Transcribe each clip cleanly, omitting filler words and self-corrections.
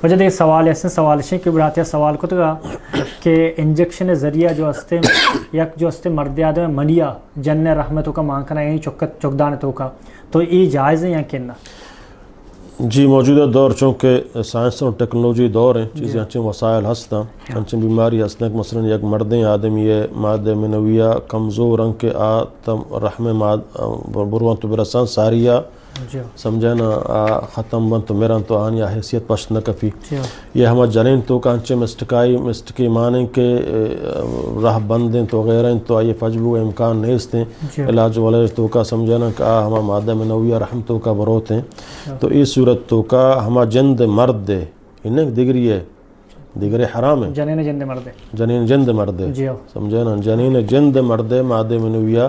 وجہ دیکھ سوال ایسے سوالشیں کہ براتے سوال کو تو کہ انجیکشن ذریعہ جو ہستے یک جو ہستے مرد آدم منیا جن رحمتوں کا مانکنا یعنی چکدانتوں کا تو یہ جائز ہے یا کہ نہ؟ جی موجودہ دور چونکہ سائنس اور ٹیکنالوجی دور ہیں چیزیں اچھے وسائل ہستا انچیں بیماری ہستے ہیں مثلا یک مردیں آدمی یہ مادہ منویہ کمزور رنگ کے آتم رحم بروان تو برسان ساریہ سمجھنا ختم بن تو میران تو آنیا حیثیت پشت نہ کفی یہ ہمیں جنین تو کا انچے مسٹکی مانیں کہ راہ بندیں تو غیریں تو آئیے فجبو امکان نیست ہیں علاج والے تو کا سمجھنا کہ ہمیں مادہ منویہ رحم تو کا بروت ہیں تو اس صورت تو کا ہمیں جند مرد دے انہیں دیگری ہے دیگر حرام ہے جنین جند مرد سمجھنا جنین جند مرد مادہ منویہ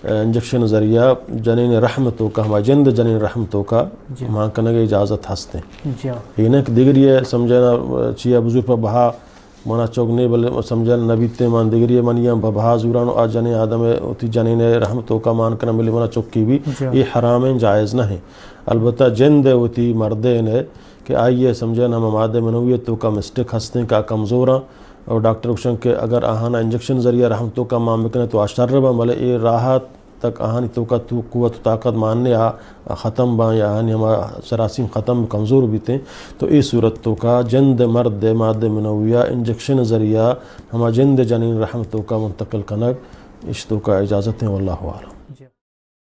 انجیکشن ذریعہ جنین رحمتوں کا ہمارا جند جنین رحمتوں کا ماں کرنے کی اجازت ہستے ہیں یہ ایک دیگری ہے سمجھنا چیا بزرگ پر بہا مانا چوگنے بلے سمجھنا نبی تے مان دیگری ہے منیاں بہا زورانو آج جنین آدم ہے جنین رحمتوں کا مان کرنے ملے مانا چوک کی بھی یہ حرام جائز نہ ہے البتہ جند ہوتی مردے نے کہ آئیے سمجھنا ہم مادہ منویتوں کا مسٹک ہستے ہیں کا کمزوراں اور ڈاکٹر کشن کے اگر آہانا انجیکشن ذریعہ رحمتوں کا ماں بکنے تو اشربہ ملے یہ راحت تک آہانی تو کا تو قوت و طاقت ماننے ختم با یا آہانی ہمارا سراسیم ختم کمزور بھی تھے تو اس صورت تو کا جند مرد مادہ منویہ انجیکشن ذریعہ ہمارا جند جنین رحمتوں کا منتقل کنگ اس تو کا اجازت ہے واللہ اعلم.